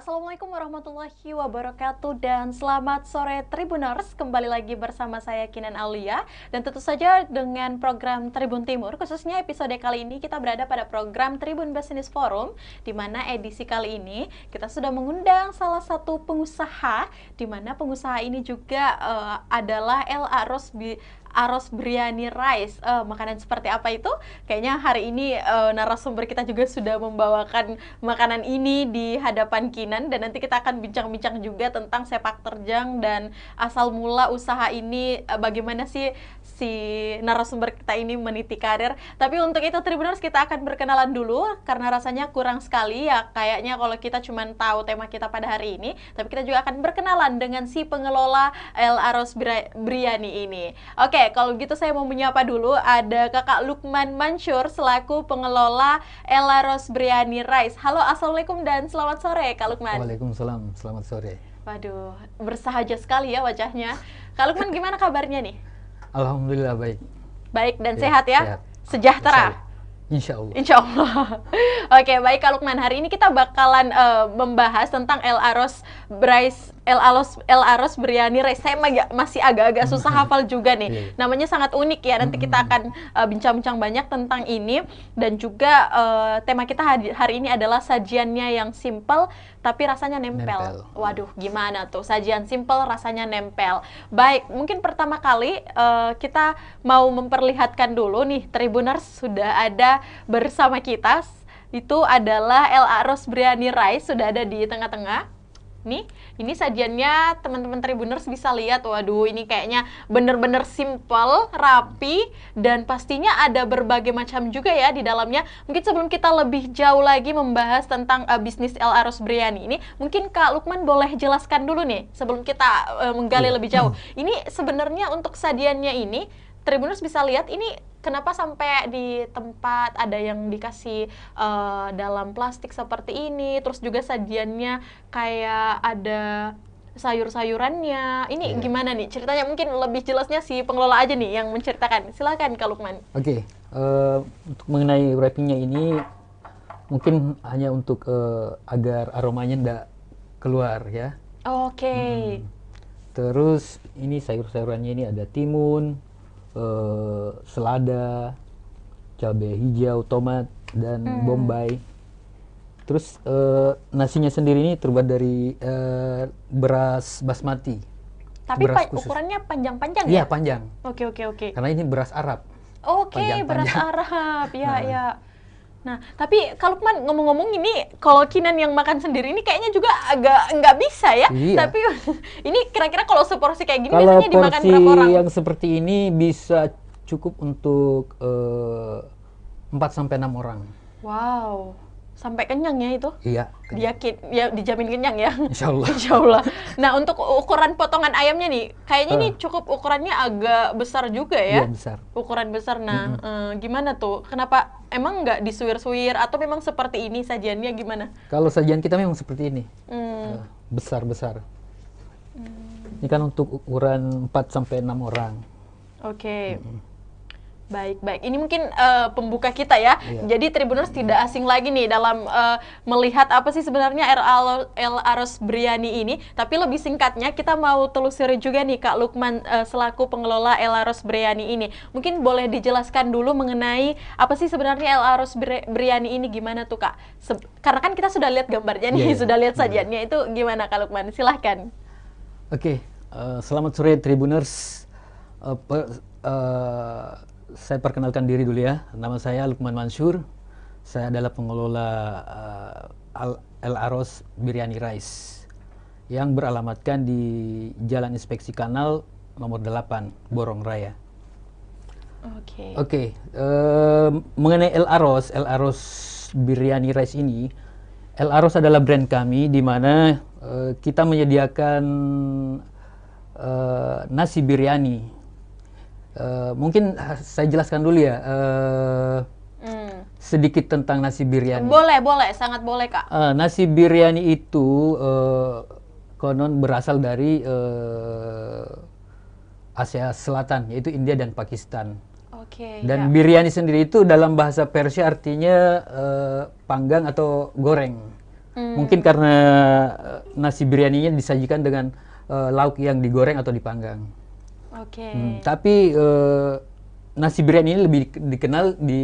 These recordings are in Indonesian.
Assalamualaikum warahmatullahi wabarakatuh dan selamat sore Tribuners. Kembali lagi bersama saya Kinan Aulia dan tentu saja dengan program Tribun Timur. Khususnya episode kali ini kita berada pada program Tribun Business Forum, di mana edisi kali ini kita sudah mengundang salah satu pengusaha, di mana pengusaha ini juga adalah El Aros Biryani Rice. Makanan seperti apa itu? Kayaknya hari ini narasumber kita juga sudah membawakan makanan ini di hadapan Kinan, dan nanti kita akan bincang-bincang juga tentang sepak terjang dan asal mula usaha ini, bagaimana sih si narasumber kita ini meniti karir. Tapi untuk itu Tribuners, kita akan berkenalan dulu karena rasanya kurang sekali ya kayaknya kalau kita cuma tahu tema kita pada hari ini, tapi kita juga akan berkenalan dengan si pengelola El Aros Biryani ini. Oke, kalau gitu saya mau menyapa dulu ada Kakak Lukman Mansur selaku pengelola El Aros Biryani Rice. Halo, assalamualaikum dan selamat sore Kak Lukman. Waalaikumsalam, selamat sore. Waduh, bersahaja sekali ya wajahnya. Kak Lukman, gimana kabarnya nih? Alhamdulillah baik. Baik dan sehat ya? Sehat. Sejahtera? Insya Allah. Insya Allah. Oke, baik Kak Lukman. Hari ini kita bakalan membahas tentang El Aros Biryani Rice. Saya masih agak-agak susah hafal juga nih. Namanya sangat unik ya. Nanti kita akan bincang-bincang banyak tentang ini. Dan juga tema kita hari ini adalah sajiannya yang simple tapi rasanya nempel. Waduh, gimana tuh sajian simple rasanya nempel. Baik, mungkin pertama kali kita mau memperlihatkan dulu nih, Tribuners sudah ada bersama kita. Itu adalah El Aros Biryani Rice, sudah ada di tengah-tengah. Nih, ini sajiannya teman-teman Tribuners bisa lihat. Waduh, ini kayaknya bener-bener simple, rapi, dan pastinya ada berbagai macam juga ya di dalamnya. Mungkin sebelum kita lebih jauh lagi membahas tentang bisnis El Aros Biryani ini, mungkin Kak Lukman boleh jelaskan dulu nih sebelum kita menggali lebih jauh. Ini sebenarnya untuk sajiannya ini, Tribuners bisa lihat ini kenapa sampai di tempat ada yang dikasih dalam plastik seperti ini, terus juga sajiannya kayak ada sayur-sayurannya. Ini gimana nih ceritanya? Mungkin lebih jelasnya si pengelola aja nih yang menceritakan. Silakan Kak Lukman. Oke, untuk mengenai wrappingnya ini mungkin hanya untuk agar aromanya tidak keluar ya. Oke. Terus ini sayur-sayurannya ini ada timun, selada, cabai hijau, tomat, dan bombay. Terus nasinya sendiri ini terbuat dari beras basmati. Tapi beras khusus. ukurannya panjang-panjang ya? Iya, panjang. Oke. Karena ini beras Arab. Oke, beras Arab. Ya. Nah, tapi kalau Lukman ngomong-ngomong ini, kalau Kinan yang makan sendiri ini kayaknya juga agak nggak bisa ya. Iya. Tapi ini kira-kira kalau seporsi kayak gini biasanya dimakan berapa orang? Kalau porsi yang seperti ini bisa cukup untuk 4-6 orang. Wow, sampai kenyang ya itu? Iya. Ya, dijamin kenyang ya? Insya Allah. Insya Allah. Nah, untuk ukuran potongan ayamnya nih, kayaknya ini cukup ukurannya agak besar juga ya? Iya, besar. Ukuran besar. Nah, gimana tuh? Kenapa emang nggak disuir-suir atau memang seperti ini sajiannya gimana? Kalau sajian kita memang seperti ini. Besar-besar. Ini kan untuk ukuran 4-6 orang. Oke. Baik. Ini mungkin pembuka kita ya. Iya. Jadi Tribuners tidak asing lagi nih dalam melihat apa sih sebenarnya El Aros Biryani ini. Tapi lebih singkatnya kita mau telusuri juga nih Kak Lukman selaku pengelola El Aros Biryani ini. Mungkin boleh dijelaskan dulu mengenai apa sih sebenarnya El Aros Biryani ini, gimana tuh Kak? Karena kan kita sudah lihat gambarnya nih, sudah lihat sajiannya. Itu gimana Kak Lukman? Silahkan. Oke, selamat sore Tribuners. Saya perkenalkan diri dulu ya. Nama saya Lukman Mansur. Saya adalah pengelola El Aros Biryani Rice yang beralamatkan di Jalan Inspeksi Kanal nomor 8, Borong Raya. Oke. Mengenai El Aros Biryani Rice ini, El Aros adalah brand kami di mana kita menyediakan nasi biryani. Mungkin saya jelaskan dulu ya sedikit tentang nasi biryani. Boleh, sangat boleh Kak. Nasi biryani itu konon berasal dari Asia Selatan, yaitu India dan Pakistan. Dan biryani sendiri itu dalam bahasa Persia artinya panggang atau goreng. Mungkin karena nasi biryaninya disajikan dengan lauk yang digoreng atau dipanggang. Oke. Tapi nasi biryani ini lebih dikenal di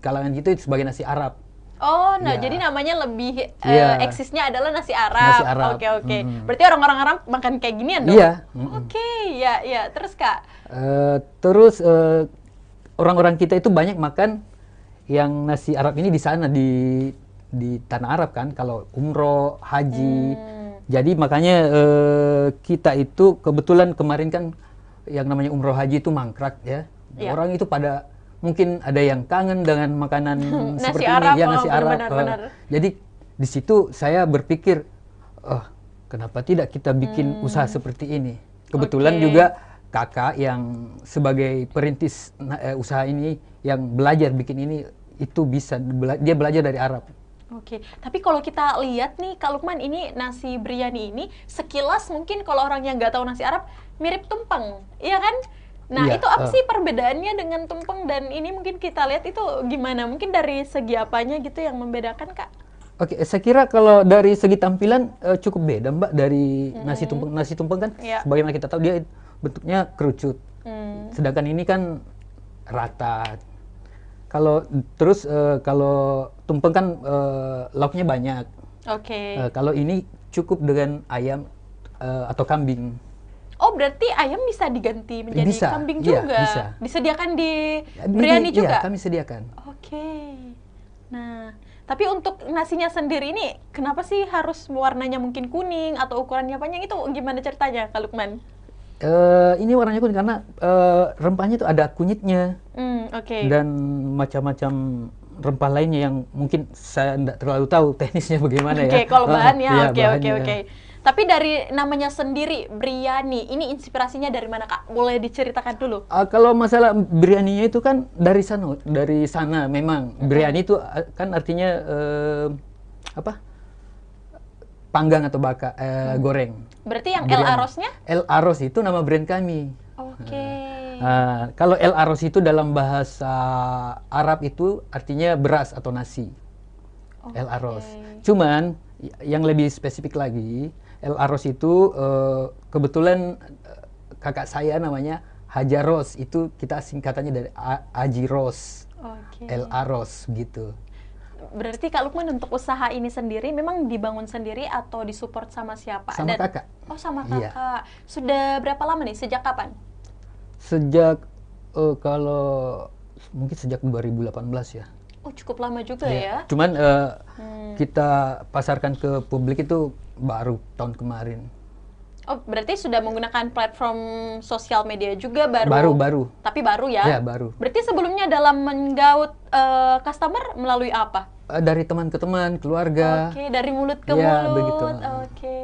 kalangan kita itu sebagai nasi Arab. Oh, nah Ya. jadi namanya lebih Iya. eksisnya adalah nasi Arab. Nasi Arab. Oke, oke. Berarti orang-orang Arab makan kayak ginian dong? Iya. Oke, ya, ya. Terus Kak? Terus orang-orang kita itu banyak makan yang nasi Arab ini di sana di tanah Arab kan, kalau umroh, haji. Jadi makanya kita itu kebetulan kemarin kan yang namanya umroh haji itu mangkrak ya. Iya. Orang itu pada mungkin ada yang kangen dengan makanan Nasi seperti Arab, ini, ya nasi Arab. benar. Jadi di situ saya berpikir, oh kenapa tidak kita bikin usaha seperti ini? Kebetulan Oke. juga kakak yang sebagai perintis usaha ini yang belajar bikin ini itu bisa dia belajar dari Arab. Oke, tapi kalau kita lihat nih, Kak Lukman, ini nasi biryani ini sekilas mungkin kalau orang yang nggak tahu nasi Arab mirip tumpeng, iya kan? Nah, Iya, itu apa sih perbedaannya dengan tumpeng dan ini mungkin kita lihat itu gimana? Mungkin dari segi apanya gitu yang membedakan, Kak? Oke, saya kira kalau dari segi tampilan cukup beda, Mbak, dari nasi tumpeng. Nasi tumpeng kan, Iya. sebagaimana kita tahu dia bentuknya kerucut. Sedangkan ini kan rata. Kalau terus kalau tumpeng kan lauknya banyak. Oke. Kalau ini cukup dengan ayam atau kambing. Oh, berarti ayam bisa diganti menjadi Bisa, kambing iya, juga? bisa. Disediakan di Ini- biryani iya, juga? kami sediakan. Oke. Nah, tapi untuk nasinya sendiri ini kenapa sih harus warnanya mungkin kuning atau ukurannya panjang, itu gimana ceritanya, Kak Lukman? Ini warnanya kuning karena rempahnya itu ada kunyitnya Oke. dan macam-macam rempah lainnya yang mungkin saya tidak terlalu tahu teknisnya bagaimana ya. Oke, kalau bahannya, Iya, oke, oke, bahannya. oke. Tapi dari namanya sendiri, biryani, ini inspirasinya dari mana, Kak? Boleh diceritakan dulu? Kalau masalah biryaninya itu kan dari sana memang. Biryani itu kan artinya apa? Panggang atau goreng. Berarti yang El Biryani. Arosnya? El Aros itu nama brand kami. Oke. Kalau El Aros itu dalam bahasa Arab itu artinya beras atau nasi. El Aros. Cuman yang lebih spesifik lagi, El Aros itu kebetulan kakak saya namanya Hajaros, itu kita singkatannya dari Haji Ros. Oke. El Aros gitu. Berarti Kak Lukman untuk usaha ini sendiri memang dibangun sendiri atau disupport sama siapa? Sama kakak. Oh, sama Iya. kakak. Sudah berapa lama nih? Sejak kapan? Sejak kalau mungkin sejak 2018 ya. Oh, cukup lama juga Iya. ya. Cuman kita pasarkan ke publik itu baru tahun kemarin. Oh, berarti sudah menggunakan platform sosial media juga Baru. Tapi baru ya? Ya, baru. Berarti sebelumnya dalam menggaut customer melalui apa? Dari teman ke teman, keluarga. Oke, dari mulut ke Ya, mulut. begitu. Oke.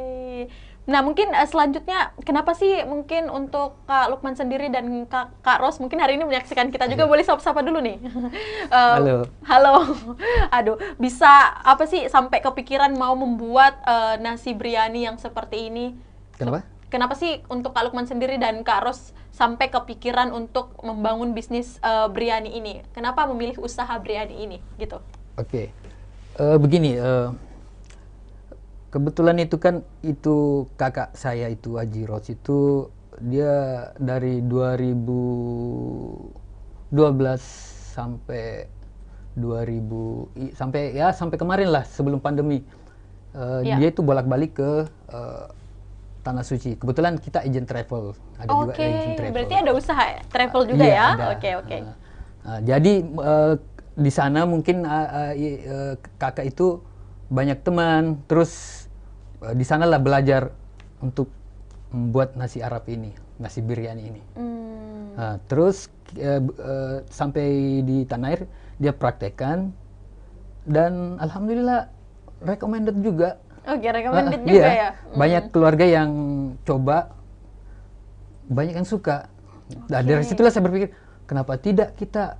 Nah, mungkin selanjutnya kenapa sih mungkin untuk Kak Lukman sendiri dan Kak Ros mungkin hari ini menyaksikan kita juga, boleh sapa-sapa dulu nih. Halo. Halo. Aduh, bisa apa sih sampai kepikiran mau membuat nasi biryani yang seperti ini? Kenapa? Kenapa sih untuk Kak Lukman sendiri dan Kak Ros sampai kepikiran untuk membangun bisnis biryani ini? Kenapa memilih usaha biryani ini gitu? Oke. Begini, kebetulan itu kan kakak saya itu Haji Ros itu dia dari 2012 sampai 2000 sampai kemarin lah sebelum pandemi. Ya. Dia itu bolak-balik ke Tanah Suci. Kebetulan kita agent travel, ada juga Oke, agent travel. berarti ada usaha travel juga Iya, ya? ada. Oke, oke. Jadi di sana mungkin kakak itu banyak teman, terus di sanalah belajar untuk membuat nasi Arab ini, nasi biryani ini. Terus sampai di Tanah Air dia praktekkan dan alhamdulillah recommended juga. Oke, recommended Iya, juga ya? banyak keluarga yang coba, banyak yang suka. Nah, dari situlah saya berpikir, kenapa tidak kita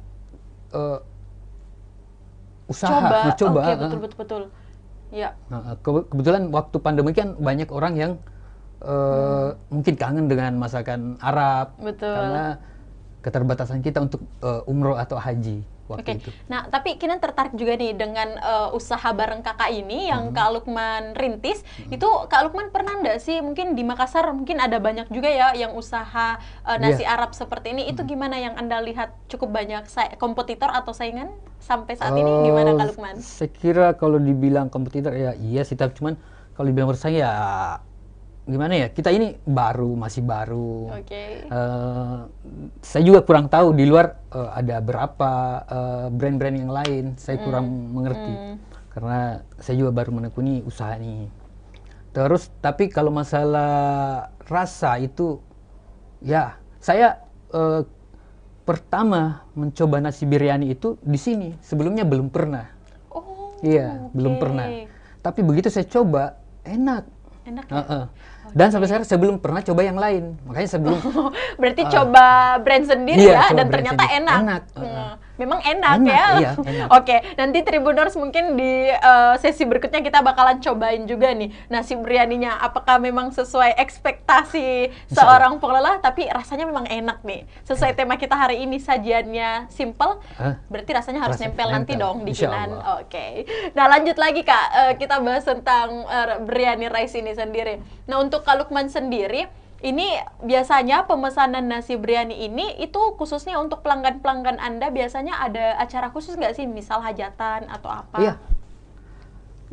Coba. coba. Oke, betul. Ya. Nah, kebetulan waktu pandemi kan banyak orang yang mungkin kangen dengan masakan Arab. Betul. Karena keterbatasan kita untuk umroh atau haji. waktu itu. Nah, tapi Kinan tertarik juga nih dengan usaha bareng kakak ini yang Kak Lukman rintis. Itu Kak Lukman pernah nggak sih, mungkin di Makassar mungkin ada banyak juga ya yang usaha nasi Arab seperti ini. Itu gimana yang Anda lihat, cukup banyak kompetitor atau saingan sampai saat ini, gimana Kak Lukman? Saya kira kalau dibilang kompetitor ya iya sih, tapi cuman kalau dibilang bersaing ya gimana ya, kita ini masih baru. Saya juga kurang tahu di luar ada berapa brand-brand yang lain, saya kurang mengerti karena saya juga baru menekuni usaha ini. Terus tapi kalau masalah rasa itu ya saya pertama mencoba nasi biryani itu di sini, sebelumnya belum pernah. Belum pernah, tapi begitu saya coba enak ya? Dan sampai sekarang saya belum pernah coba yang lain, makanya saya belum. Berarti coba brand sendiri ya, dan ternyata enak. Memang enak ya. Iya, enak. Oke, nanti Tribuners mungkin di sesi berikutnya kita bakalan cobain juga nih nasi biryaninya. Apakah memang sesuai ekspektasi seorang pengelola, tapi rasanya memang enak nih. Sesuai tema kita hari ini, sajiannya simple, berarti rasanya harus nempel nanti dong di Kinan. Oke. Nah, lanjut lagi Kak, kita bahas tentang biryani rice ini sendiri. Nah, untuk Kak Lukman sendiri, ini biasanya pemesanan nasi biryani ini itu khususnya untuk pelanggan-pelanggan Anda, biasanya ada acara khusus nggak sih? Misal hajatan atau apa? Iya.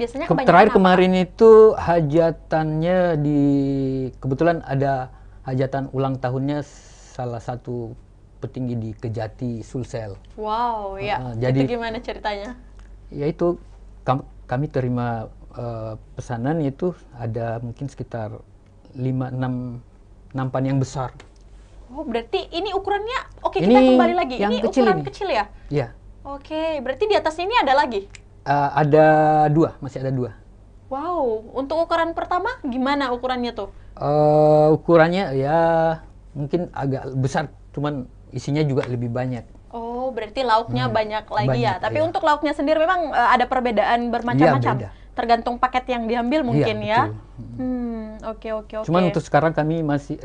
Biasanya kebanyakan terakhir apa? kemarin itu hajatannya kebetulan ada hajatan ulang tahunnya salah satu petinggi di Kejati, Sulsel. Wow, ya. Jadi itu gimana ceritanya? Yaitu kami terima pesanan itu ada mungkin sekitar 5-6 nampan yang besar. Oh, berarti ini ukurannya, Ini kita kembali lagi. yang Ini kecil ukuran ini. kecil ya? Iya. Oke, berarti di atasnya ini ada lagi? Ada 2, masih ada 2. Wow, untuk ukuran pertama gimana ukurannya tuh? Ukurannya ya mungkin agak besar, cuman isinya juga lebih banyak. Oh, berarti lauknya banyak lagi ya. banyak, Tapi iya. untuk lauknya sendiri memang ada perbedaan bermacam-macam. Iya, beda. Tergantung paket yang diambil mungkin Iya, ya. betul. Oke. Cuman untuk sekarang kami masih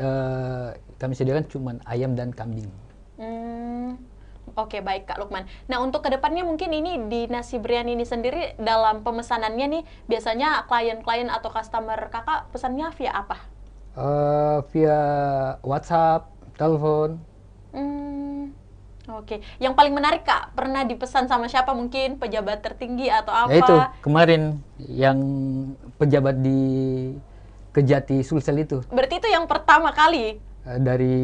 kami sediakan cuman ayam dan kambing. Oke, baik Kak Lukman. Nah, untuk kedepannya mungkin ini di nasi biryani ini sendiri dalam pemesanannya nih, biasanya klien-klien atau customer Kakak pesannya via apa? Via WhatsApp, telepon. Oke, yang paling menarik Kak, pernah dipesan sama siapa, mungkin pejabat tertinggi atau apa? Ya itu kemarin yang pejabat di Kejati Sulsel itu. Berarti itu yang pertama kali? Dari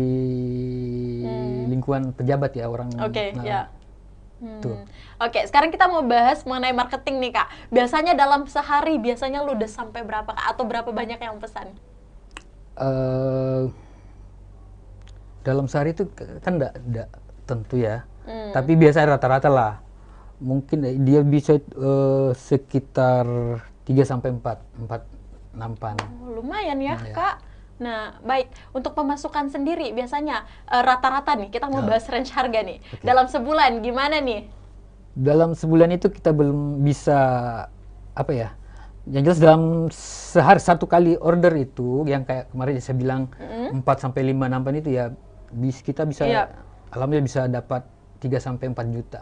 lingkungan pejabat ya orang. Ya. Tuh. Oke, sekarang kita mau bahas mengenai marketing nih Kak. Biasanya dalam sehari, biasanya ludes sampai berapa Kak? Atau berapa banyak yang pesan? Dalam sehari itu kan enggak tentu ya. Tapi biasa rata-rata lah. Mungkin dia bisa sekitar 3 sampai 4 nampan. Lumayan ya, Kak. Nah, baik. Untuk pemasukan sendiri biasanya rata-rata nih, kita mau bahas range harga nih. Dalam sebulan gimana nih? Dalam sebulan itu kita belum bisa apa ya? Yang jelas dalam sehari satu kali order itu yang kayak kemarin saya bilang 4 sampai 5 nampan itu ya kita bisa alhamdulillah bisa dapat 3 sampai 4 juta.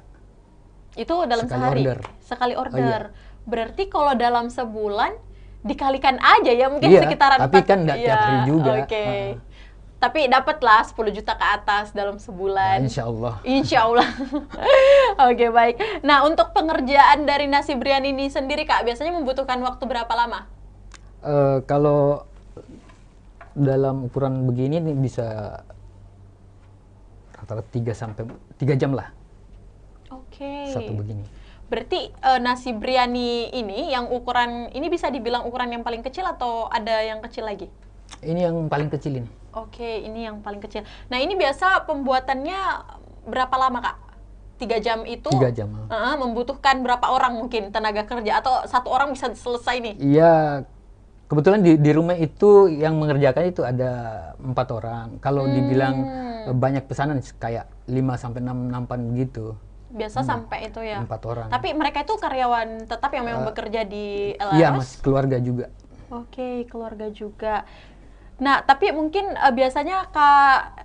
Itu dalam sehari? Sekali order. Berarti kalau dalam sebulan dikalikan aja ya mungkin sekitaran 4. Tapi kan enggak tiap hari juga. Tapi dapatlah 10 juta ke atas dalam sebulan. Insya Allah. Insya Allah. Oke, baik. Nah, untuk pengerjaan dari nasi biryani ini sendiri Kak, biasanya membutuhkan waktu berapa lama? Kalau dalam ukuran begini nih bisa rata-rata 3 jam lah. Oke. Satu begini. Berarti nasi biryani ini yang ukuran ini bisa dibilang ukuran yang paling kecil atau ada yang kecil lagi? Ini yang paling kecil ini. Oke, ini yang paling kecil. Nah, ini biasa pembuatannya berapa lama Kak? 3 jam itu 3 jam. Membutuhkan berapa orang mungkin tenaga kerja atau satu orang bisa selesai nih? Iya, kebetulan di rumah itu yang mengerjakan itu ada 4 orang. Kalau dibilang banyak pesanan kayak 5 sampai 6 nampan gitu. Biasa sampai itu ya? 4 orang. Tapi mereka itu karyawan tetap yang memang bekerja di El Aros? Iya, masih keluarga juga. Oke, keluarga juga. Nah, tapi mungkin biasanya Kak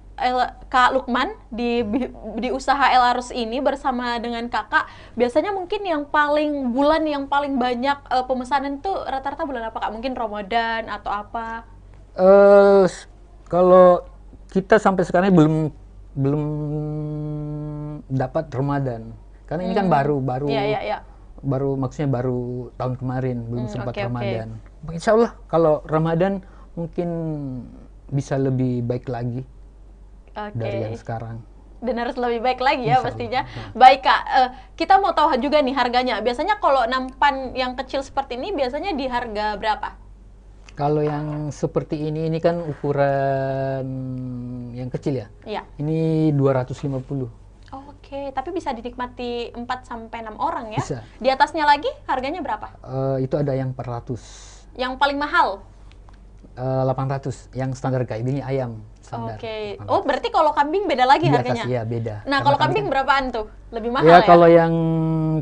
Kak Lukman di usaha El Arus ini bersama dengan kakak, biasanya mungkin bulan yang paling banyak pemesanan tuh rata-rata bulan apa Kak? Mungkin Ramadan atau apa? eh Kalau kita sampai sekarang belum belum dapat Ramadan. Karena ini kan baru baru Iya, iya, iya. baru maksudnya baru tahun kemarin, belum sempat Oke, oke. Ramadan. Insya Allah kalau Ramadan mungkin bisa lebih baik lagi dari yang Oke. sekarang. Dan harus lebih baik lagi ya Insya Allah. pastinya. Baik Kak, kita mau tahu juga nih harganya. Biasanya kalau nampan yang kecil seperti ini biasanya di harga berapa? Kalau yang seperti ini kan ukuran yang kecil ya. Iya. Ini 250. Oke, tapi bisa dinikmati 4 sampai 6 orang ya. Bisa. Di atasnya lagi harganya berapa? Itu ada yang 400. Yang paling mahal? 800 yang standar kayak ini ayam standar. Oke. 800. Oh, berarti kalau kambing beda lagi Di atas, harganya? iya beda. Nah, Karena kalau kami kambing kan- berapaan tuh? Lebih mahal Ya ya? kalau yang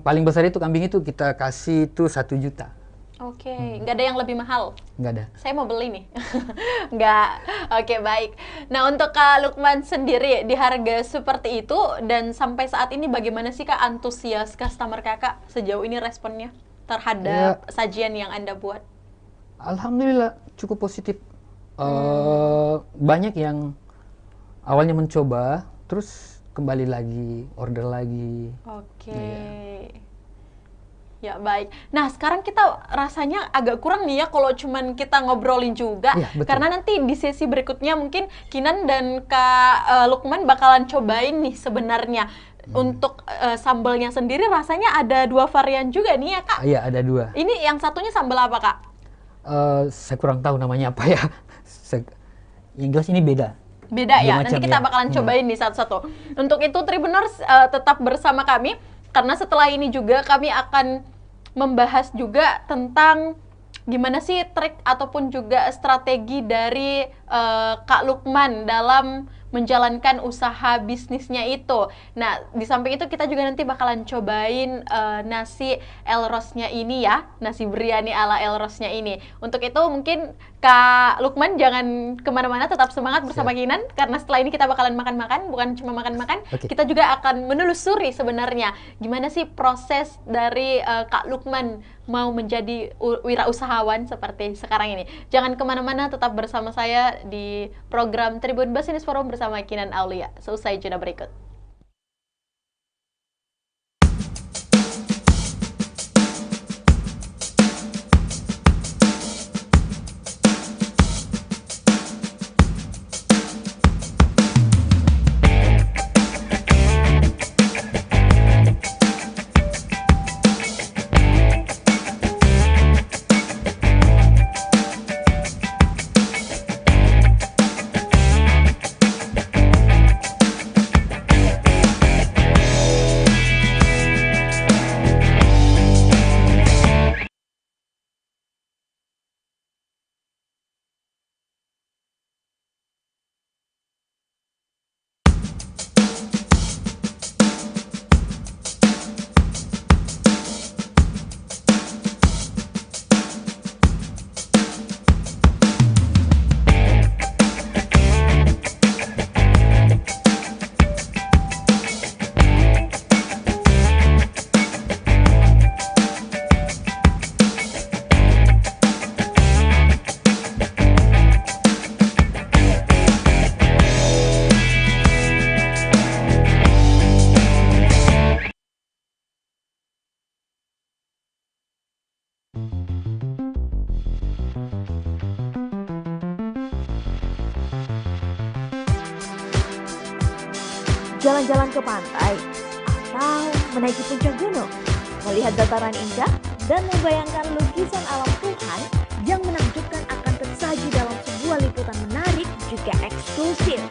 paling besar itu kambing itu kita kasih itu 1 juta. Oke, nggak ada yang lebih mahal? Nggak ada. Saya mau beli nih. Nggak. Oke, baik. Nah, untuk Kak Lukman sendiri, di harga seperti itu, dan sampai saat ini bagaimana sih Kak antusias customer Kakak sejauh ini responnya terhadap sajian yang Anda buat? Alhamdulillah cukup positif. Banyak yang awalnya mencoba, terus kembali lagi, order lagi. Oke. Ya, baik. Nah, sekarang kita rasanya agak kurang nih ya kalau cuman kita ngobrolin juga. Iya, betul. Karena nanti di sesi berikutnya mungkin Kinan dan Kak Lukman bakalan cobain nih sebenarnya. Untuk sambalnya sendiri rasanya ada 2 varian juga nih ya, Kak. Iya, ada 2. Ini yang satunya sambal apa, Kak? Saya kurang tahu namanya apa ya. Yang jelas ini beda. Beda ya, Dua nanti macam, kita ya. bakalan cobain nih satu-satu. Untuk itu Tribuners tetap bersama kami, karena setelah ini juga kami akan membahas juga tentang gimana sih trik ataupun juga strategi dari Kak Lukman dalam menjalankan usaha bisnisnya itu. Nah, di samping itu kita juga nanti bakalan cobain nasi Elrosnya ini ya, nasi biryani ala Elrosnya ini. Untuk itu mungkin Kak Lukman jangan kemana-mana, tetap semangat bersama Kinan, karena setelah ini kita bakalan makan-makan, bukan cuma makan-makan, Oke. kita juga akan menelusuri sebenarnya gimana sih proses dari Kak Lukman mau menjadi wirausahawan seperti sekarang ini. Jangan kemana-mana, tetap bersama saya di program Tribun Business Forum bersama Kinan Aulia. Selesai jeda berikut. Jalan-jalan ke pantai, atau menaiki puncak gunung, melihat dataran indah, dan membayangkan lukisan alam Tuhan yang menakjubkan akan tersaji dalam sebuah liputan menarik juga eksklusif.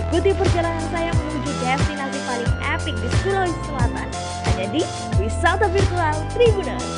Ikuti perjalanan saya menuju destinasi paling epik di Sulawesi Selatan, hanya di Wisata Virtual Tribuners.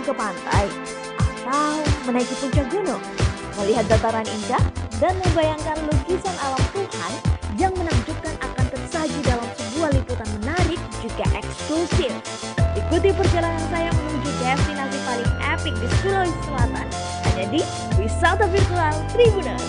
ke pantai atau menaiki puncak gunung, melihat dataran indah dan membayangkan lukisan alam Tuhan yang menakjubkan akan tersaji dalam sebuah liputan menarik juga eksklusif. Ikuti perjalanan saya menuju destinasi paling epik di Sulawesi Selatan, hanya di Wisata Virtual Tribuners.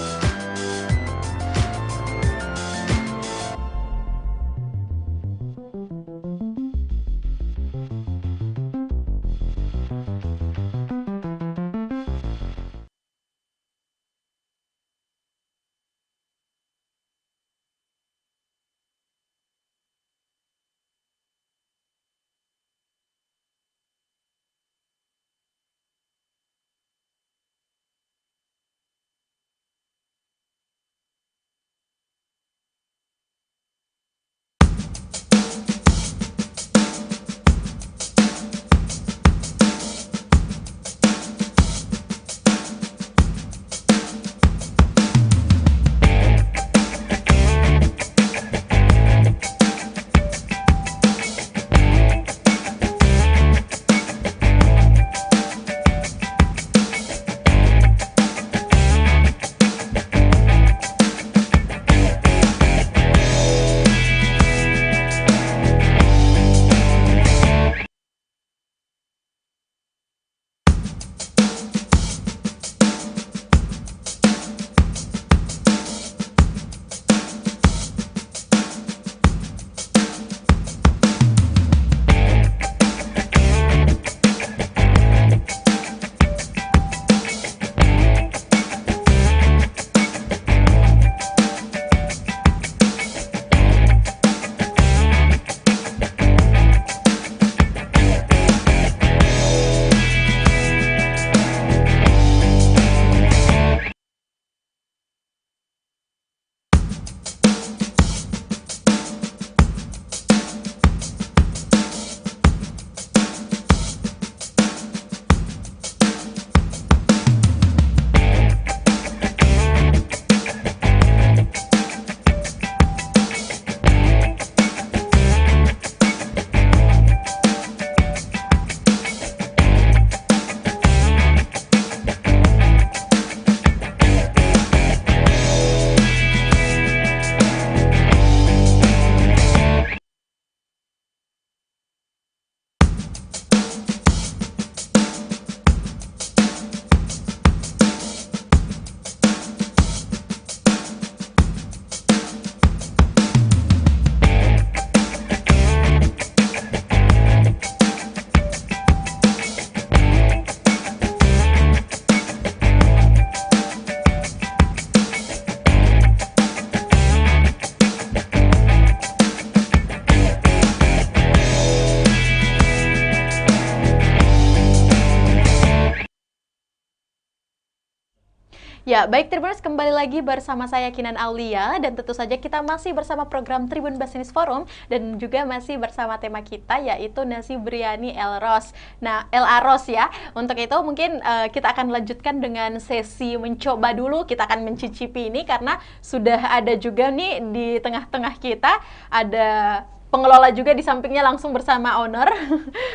Ya, baik Tribuners, kembali lagi bersama saya Kinan Aulia dan tentu saja kita masih bersama program Tribun Business Forum dan juga masih bersama tema kita yaitu nasi biryani El Aros. Nah, El Aros ya. Untuk itu mungkin kita akan lanjutkan dengan sesi mencoba dulu. Kita akan mencicipi ini karena sudah ada juga nih di tengah-tengah kita ada pengelola juga di sampingnya langsung bersama owner.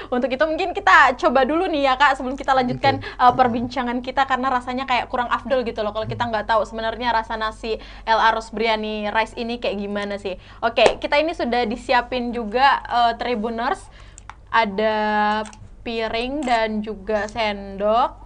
Untuk itu mungkin kita coba dulu nih ya Kak sebelum kita lanjutkan perbincangan kita karena rasanya kayak kurang afdol gitu loh kalau kita nggak tahu sebenarnya rasa nasi El Aros Biryani Rice ini kayak gimana sih. Oke, kita ini sudah disiapin juga Tribuners, ada piring dan juga sendok.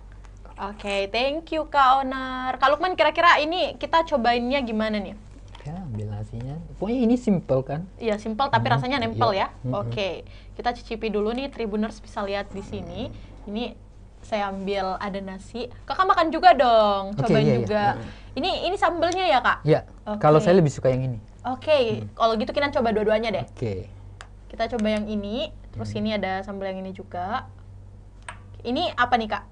Oke, thank you Kak Owner. Kak Lukman, kira-kira ini kita cobainnya gimana nih? Ya, ambil nasinya. Pokoknya ini simple kan? Iya, simple tapi rasanya nempel iya. ya. Oke, kita cicipi dulu nih, Tribuners bisa lihat di sini. Ini saya ambil ada nasi. Kakak makan juga dong, cobain iya, juga. iya. Ini sambelnya ya Kak? Ya, kalau saya lebih suka yang ini. Oke, kalau gitu kita coba dua-duanya deh. Oke. Kita coba yang ini, terus ini ada sambal yang ini juga. Ini apa nih Kak?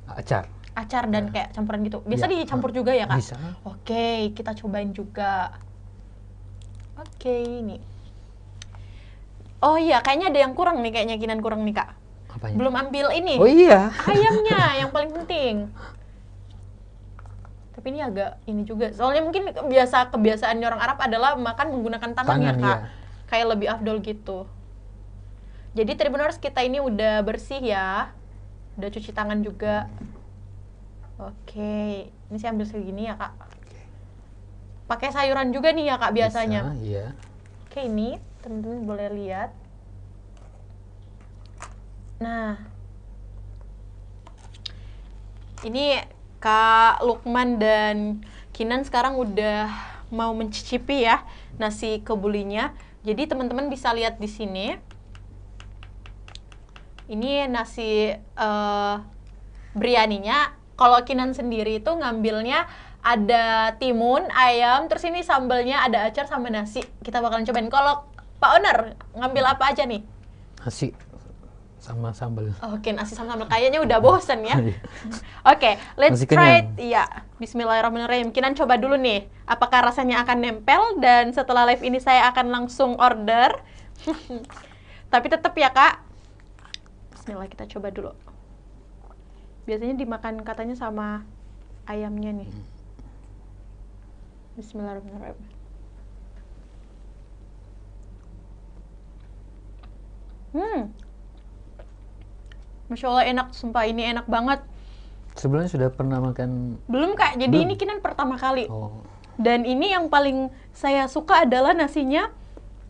Acar. Acar dan kayak campuran gitu. Biasa Ya. dicampur juga ya Kak? Bisa. Oke, kita cobain juga. Oke, ini. Oh iya, kayaknya ada yang kurang nih, kayaknya Kinan kurang nih Kak. Apanya? Belum ambil ini. Oh iya. Ayamnya yang paling penting. Tapi ini agak ini juga. Soalnya mungkin kebiasaan orang Arab adalah makan menggunakan tangan ya Kak. Iya. Kayak lebih afdol gitu. Jadi Tribuners, kita ini udah bersih ya. Udah cuci tangan juga. Oke, ini saya ambil segini ya Kak. Pakai sayuran juga nih ya Kak biasanya. Bisa, iya. Oke, ini teman-teman boleh lihat. Nah, ini Kak Lukman dan Kinan sekarang udah mau mencicipi ya nasi kebulinya. Jadi teman-teman bisa lihat di sini. Ini nasi biryaninya. Kalau Kinan sendiri itu ngambilnya ada timun, ayam, terus ini sambalnya ada acar sama nasi. Kita bakalan cobain. Kalau Pak Owner ngambil apa aja nih? Nasi sama sambal. Oke, nasi sama sambal kayaknya udah bosen ya. Oke, let's Masih try it. kenyang. Iya, Bismillahirrahmanirrahim. Kinan coba dulu nih, apakah rasanya akan nempel, dan setelah live ini saya akan langsung order. Tapi tetap ya Kak. Bismillah, kita coba dulu. Biasanya dimakan katanya sama ayamnya nih. Bismillahirrahmanirrahim. Masya Allah enak, sumpah ini enak banget. Sebelumnya sudah pernah makan? Belum Kak, jadi Belum. ini Kinan pertama kali. Oh, Dan ini yang paling saya suka adalah nasinya,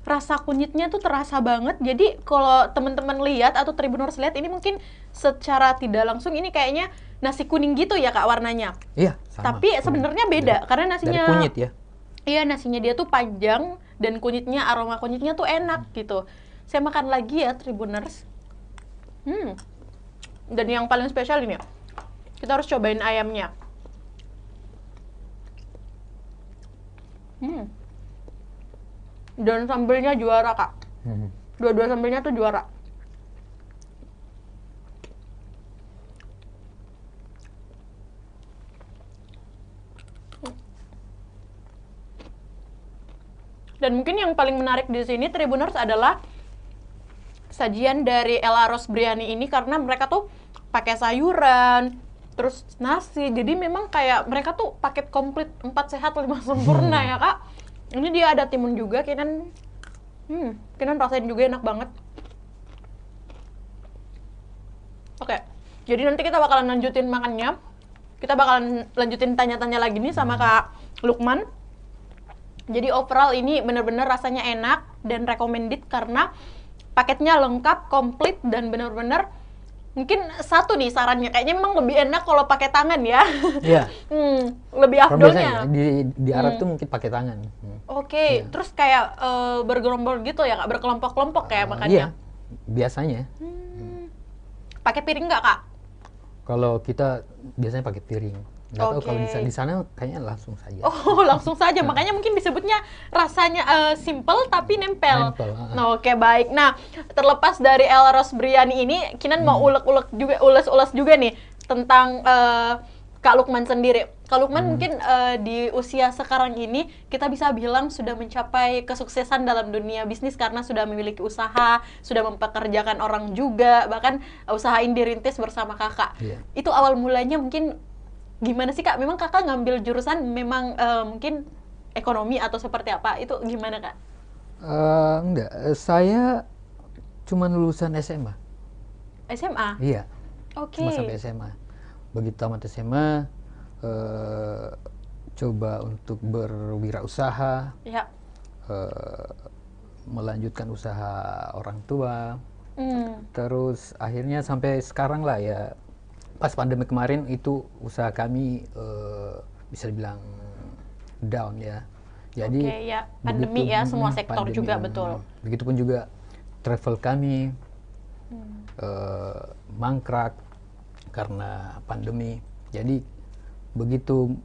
rasa kunyitnya tuh terasa banget. Jadi kalau teman-teman lihat atau Tribuners lihat, ini mungkin secara tidak langsung ini kayaknya nasi kuning gitu ya Kak warnanya. iya, sama. Tapi sebenarnya beda karena nasinya Dari kunyit ya. Iya, nasinya dia tuh panjang dan kunyitnya, aroma kunyitnya tuh enak gitu. Saya makan lagi ya Tribuners. Dan yang paling spesial ini, kita harus cobain ayamnya. Dan sambelnya juara Kak. Dua-dua sambelnya tuh juara. Dan mungkin yang paling menarik di sini Tribuners adalah sajian dari El Arroz Biryani ini, karena mereka tuh pakai sayuran, terus nasi. Jadi memang kayak mereka tuh paket komplit 4 sehat 5 sempurna ya Kak. Ini dia ada timun juga, Kinan rasain juga enak banget. Oke, jadi nanti kita bakalan lanjutin makannya. Kita bakalan lanjutin tanya-tanya lagi nih sama Kak Lukman. Jadi overall ini bener-bener rasanya enak dan recommended karena paketnya lengkap, komplit, dan bener-bener mungkin satu nih sarannya, kayaknya memang lebih enak kalau pakai tangan ya. Iya. Lebih Kalau afdolnya. biasanya di Arab tuh mungkin pakai tangan. Oke, terus kayak bergerombol gitu ya Kak, berkelompok-kelompok kayak Iya, makannya. biasanya. Pakai piring nggak Kak? Kalau kita biasanya pakai piring. Nggak tahu kalau Oke. di sana kayaknya langsung saja. Oh, langsung saja. Makanya mungkin disebutnya rasanya simple tapi nempel. Nempel, Nah, oke, baik. Nah, terlepas dari El Arroz Biryani ini, Kinan mau ulek-ulek juga, ules-ules juga nih tentang Kak Lukman sendiri. Kak Lukman mungkin di usia sekarang ini kita bisa bilang sudah mencapai kesuksesan dalam dunia bisnis karena sudah memiliki usaha, sudah mempekerjakan orang juga, bahkan usaha ini dirintis bersama Kakak. Iya. Itu awal mulanya mungkin gimana sih Kak? Memang Kakak ngambil jurusan memang mungkin ekonomi atau seperti apa? Itu gimana Kak? Enggak, saya cuma lulusan SMA. SMA? Iya, Oke. cuma sampai SMA. Begitu tamat SMA, coba untuk berwirausaha, Ya. melanjutkan usaha orang tua. Hmm. Terus akhirnya sampai sekarang lah ya, pas pandemi kemarin itu usaha kami bisa dibilang down ya. Jadi Oke, ya. Pandemi ya, semua sektor juga, betul. Begitupun juga travel kami mangkrak karena pandemi. Jadi begitu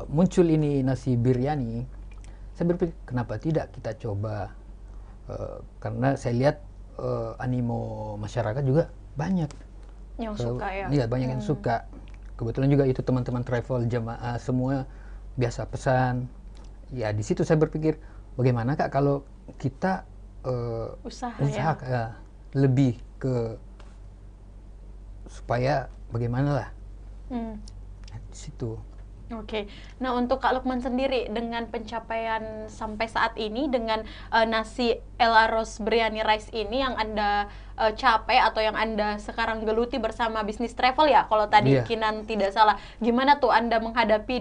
muncul ini nasi biryani, saya berpikir kenapa tidak kita coba, karena saya lihat animo masyarakat juga banyak. Yang suka ya? Iya, banyak yang suka. Kebetulan juga itu teman-teman travel jamaah semua biasa pesan. Ya di situ saya berpikir bagaimana Kak kalau kita Usaha usaha ya? lebih ke supaya bagaimana lah. Nah, di situ. Oke, nah untuk Kak Lukman sendiri dengan pencapaian sampai saat ini dengan nasi El Arroz Biryani Rice ini yang Anda capai atau yang Anda sekarang geluti bersama bisnis travel ya, kalau tadi Kinan tidak salah. Gimana tuh Anda menghadapi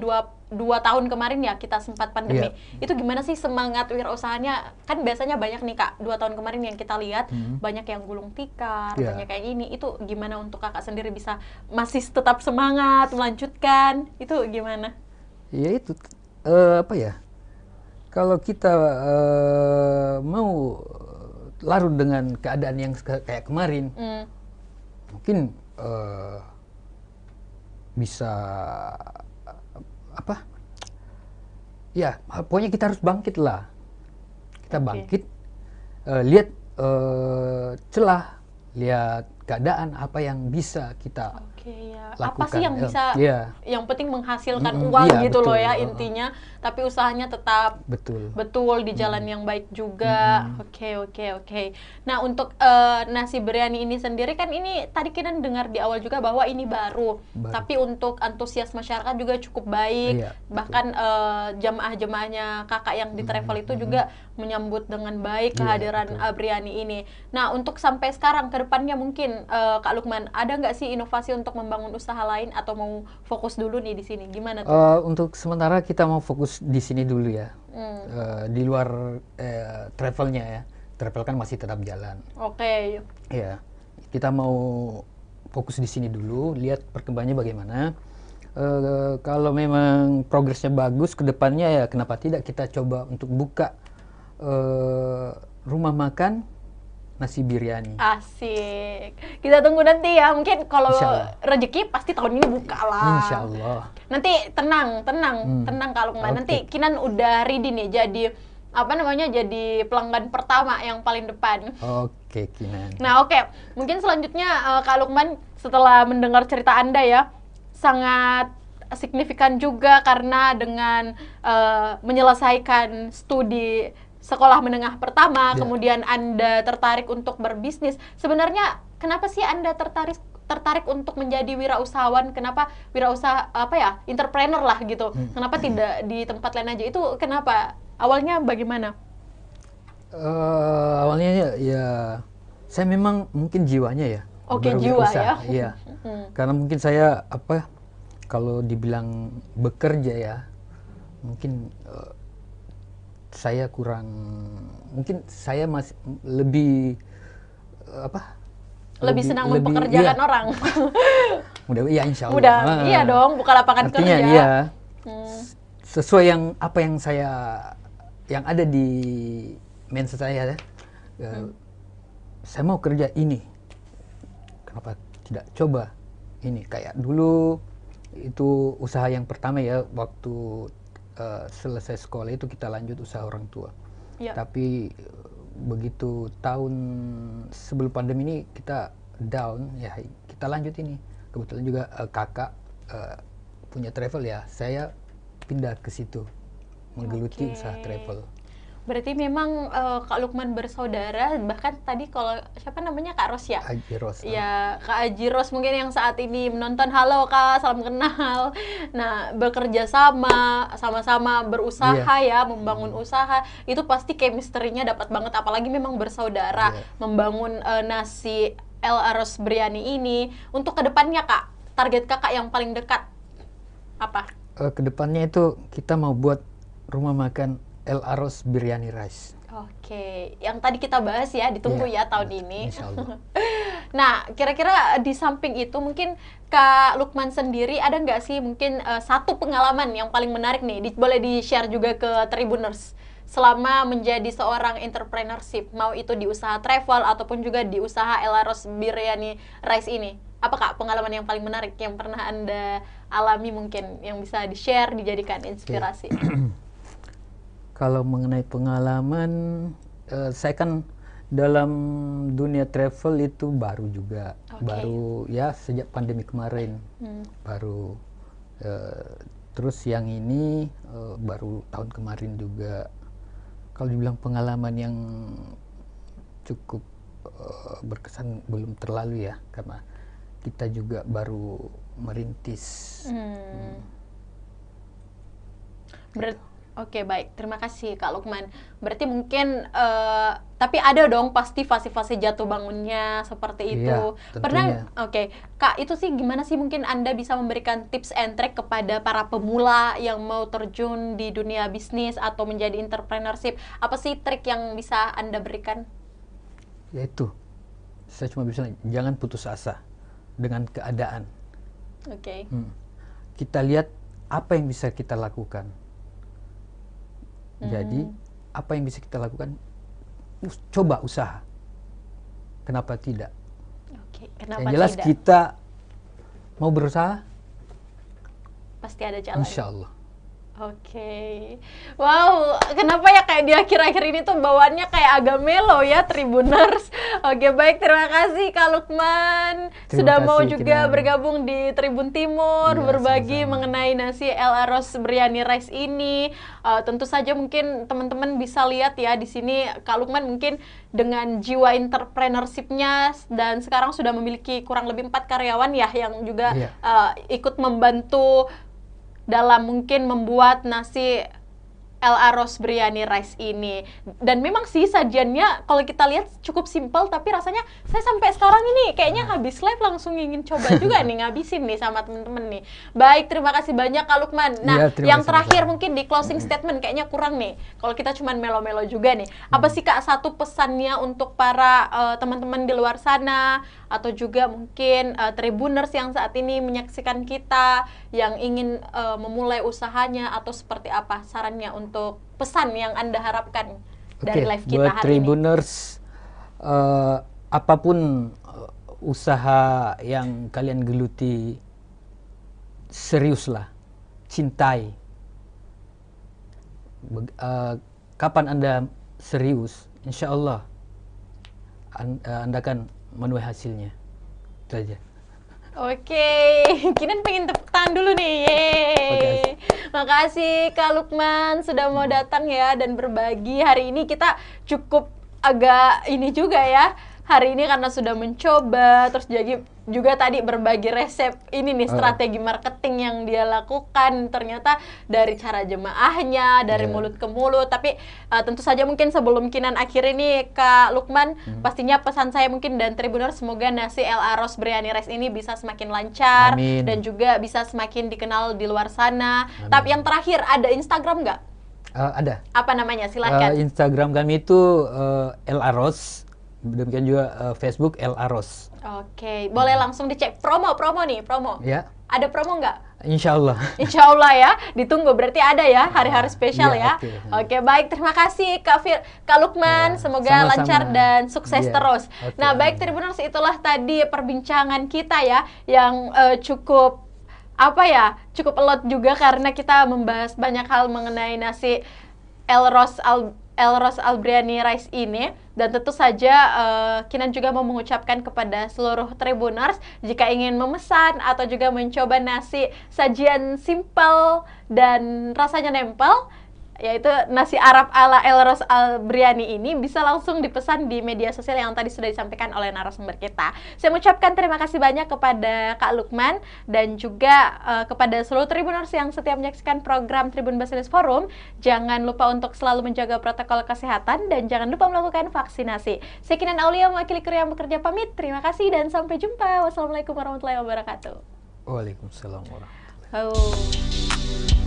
dua tahun kemarin ya, kita sempat pandemi. Itu gimana sih semangat wirausahanya? Kan biasanya banyak nih Kak, 2 tahun kemarin yang kita lihat banyak yang gulung tikar, banyak kayak ini. Itu gimana untuk Kakak sendiri bisa masih tetap semangat melanjutkan? Itu gimana? Ya itu apa ya? Kalau kita mau larut dengan keadaan yang kayak kemarin, mungkin bisa apa? Ya, pokoknya kita harus bangkit lah. Kita bangkit, lihat celah, lihat keadaan apa yang bisa kita lakukan. Apa sih yang bisa, yang penting menghasilkan uang gitu loh ya intinya, tapi usahanya tetap betul di jalan yang baik juga. Oke. Nah untuk nasi biryani ini sendiri kan ini tadi kita dengar di awal juga bahwa ini baru. Tapi untuk antusias masyarakat juga cukup baik. Bahkan jamaah-jamaahnya Kakak yang di travel itu juga menyambut dengan baik kehadiran biryani ini. Nah untuk sampai sekarang ke depannya mungkin Kak Lukman ada nggak sih inovasi untuk membangun usaha lain atau mau fokus dulu nih di sini? Gimana tuh? Untuk sementara kita mau fokus di sini dulu ya. Di luar travelnya ya. Travel kan masih tetap jalan. Ya, kita mau fokus di sini dulu, lihat perkembangannya bagaimana. Kalau memang progresnya bagus ke depannya ya kenapa tidak kita coba untuk buka rumah makan nasi biryani. Asik. Kita tunggu nanti ya. Mungkin kalau rezeki pasti tahun ini buka lah. Insya Allah. Nanti tenang Kak Lukman. Nanti Kinan udah ready nih jadi jadi pelanggan pertama yang paling depan. Oke, Kinan. Nah, mungkin selanjutnya Kak Lukman setelah mendengar cerita Anda ya, sangat signifikan juga karena dengan menyelesaikan studi sekolah menengah pertama, kemudian Anda tertarik untuk berbisnis. Sebenarnya kenapa sih Anda tertarik untuk menjadi wirausahawan? Kenapa wirausaha entrepreneur lah gitu? Kenapa tidak di tempat lain aja? Itu kenapa? Awalnya bagaimana? Awalnya ya saya memang mungkin jiwanya ya. Jiwa ya. Iya. Karena mungkin saya kalau dibilang bekerja ya, mungkin saya kurang, mungkin saya masih lebih lebih senang mempekerjakan orang. Insya Allah. Iya dong, buka lapangan kerja. Iya. Sesuai yang yang ada di mindset saya ya. Saya mau kerja ini. Kenapa tidak coba ini? Kayak dulu itu usaha yang pertama ya, waktu selesai sekolah itu kita lanjut usaha orang tua. Tapi begitu tahun sebelum pandemi ini kita down ya, kita lanjut ini. Kebetulan juga kakak punya travel ya, saya pindah ke situ menggeluti usaha travel. Berarti memang Kak Lukman bersaudara, bahkan tadi kalau siapa namanya Kak Ros ya? Aji Ros. Ya, Kak Aji Ros mungkin yang saat ini menonton, halo Kak, salam kenal. Nah, bekerja sama-sama berusaha ya, membangun usaha, itu pasti chemistry-nya dapat banget, apalagi memang bersaudara, membangun nasi El Aros Biryani ini. Untuk kedepannya Kak, target Kakak yang paling dekat apa? Kedepannya itu kita mau buat rumah makan El Aros Biryani Rice. Yang tadi kita bahas ya, ditunggu ya tahun ini. Insyaallah. Nah, kira-kira di samping itu mungkin Kak Lukman sendiri ada nggak sih mungkin satu pengalaman yang paling menarik nih, boleh di-share juga ke Tribuners selama menjadi seorang entrepreneurship, mau itu di usaha travel ataupun juga di usaha El Aros Biryani Rice ini. Apa Kak pengalaman yang paling menarik yang pernah Anda alami mungkin yang bisa di-share, dijadikan inspirasi? Kalau mengenai pengalaman, saya kan dalam dunia travel itu baru juga, baru ya sejak pandemi kemarin, baru. Terus yang ini baru tahun kemarin juga. Kalau dibilang pengalaman yang cukup berkesan belum terlalu ya, karena kita juga baru merintis. Oke, baik. Terima kasih Kak Lukman. Berarti mungkin, tapi ada dong pasti fase-fase jatuh bangunnya seperti itu. Iya, Pernah, tentunya. oke. Kak, itu sih gimana sih mungkin Anda bisa memberikan tips and trick kepada para pemula yang mau terjun di dunia bisnis atau menjadi entrepreneurship? Apa sih trik yang bisa Anda berikan? Yaitu, saya cuma bisa jangan putus asa dengan keadaan. Oke. Kita lihat apa yang bisa kita lakukan. Jadi, apa yang bisa kita lakukan? Coba usaha. Kenapa tidak? Oke, kenapa Yang jelas tidak? kita mau berusaha, Pasti ada jalan. insya Allah. Oke, wow, kenapa ya kayak di akhir-akhir ini tuh bawaannya kayak agak melo ya, Tribuners. Oke, baik, terima kasih Kak Lukman Terima sudah mau kasih, juga Kinan. bergabung di Tribun Timur, Iya, berbagi sama-sama. mengenai nasi El Aros Biryani Rice ini. Tentu saja mungkin teman-teman bisa lihat ya di sini Kak Lukman mungkin dengan jiwa entrepreneurship-nya dan sekarang sudah memiliki kurang lebih 4 karyawan ya yang juga Iya. ikut membantu dalam mungkin membuat nasi El Aros Biryani Rice ini. Dan memang sih sajiannya kalau kita lihat cukup simpel, tapi rasanya saya sampai sekarang ini kayaknya habis live langsung ingin coba juga nih, ngabisin nih sama temen-temen nih. Baik, terima kasih banyak Kak Lukman. Nah, Iya, terima yang kasih, terakhir sama-sama. mungkin di closing statement kayaknya kurang nih. Kalau kita cuman melo-melo juga nih. Apa sih Kak satu pesannya untuk para teman-teman di luar sana atau juga mungkin Tribuners yang saat ini menyaksikan kita yang ingin memulai usahanya atau seperti apa sarannya untuk pesan yang Anda harapkan dari Oke, live kita buat hari ini? Tribuners, apapun usaha yang kalian geluti, seriuslah, cintai. Kapan Anda serius, insya Allah Anda akan menuai hasilnya. Itu aja. Oke, Kinan pengen tepuk tangan dulu nih. Yeay. Makasih Kak Lukman sudah mau datang ya dan berbagi. Hari ini kita cukup agak ini juga ya. Hari ini karena sudah mencoba, terus jadi juga tadi berbagi resep ini nih strategi marketing yang dia lakukan. Ternyata dari cara jemaahnya, dari mulut ke mulut. Tapi tentu saja mungkin sebelum Kinan akhir ini Kak Lukman, pastinya pesan saya mungkin dan Tribuners semoga nasi El Aros Biryani Rice ini bisa semakin lancar Amin. dan juga bisa semakin dikenal di luar sana. Tapi yang terakhir ada Instagram nggak? Ada. Apa namanya? Silakan. Instagram kami itu El Aros, demikian juga Facebook El Aros. Oke, boleh langsung dicek promo nih, promo. Ya, Ada promo nggak? insya Allah. Insya Allah ya, ditunggu berarti ada ya hari-hari spesial Iya, ya. oke. Oke, baik, terima kasih Kak Lukman, semoga sama-sama. lancar dan sukses Iya, terus. oke, Nah, baik Tribuners, itulah tadi perbincangan kita ya yang cukup cukup alot juga karena kita membahas banyak hal mengenai nasi El Ros Al Biryani Rice ini. Dan tentu saja Kinan juga mau mengucapkan kepada seluruh Tribuners jika ingin memesan atau juga mencoba nasi sajian simpel dan rasanya nempel, yaitu nasi Arab ala El Ros Al Biryani ini bisa langsung dipesan di media sosial yang tadi sudah disampaikan oleh narasumber kita. Saya mengucapkan terima kasih banyak kepada Kak Lukman dan juga kepada seluruh Tribuners yang setia menyaksikan program Tribun Business Forum. Jangan lupa untuk selalu menjaga protokol kesehatan dan jangan lupa melakukan vaksinasi. Saya Kinan Aulia mewakili kru yang bekerja pamit. Terima kasih dan sampai jumpa. Wassalamualaikum warahmatullahi wabarakatuh. Waalaikumsalam warahmatullahi wabarakatuh. Oh.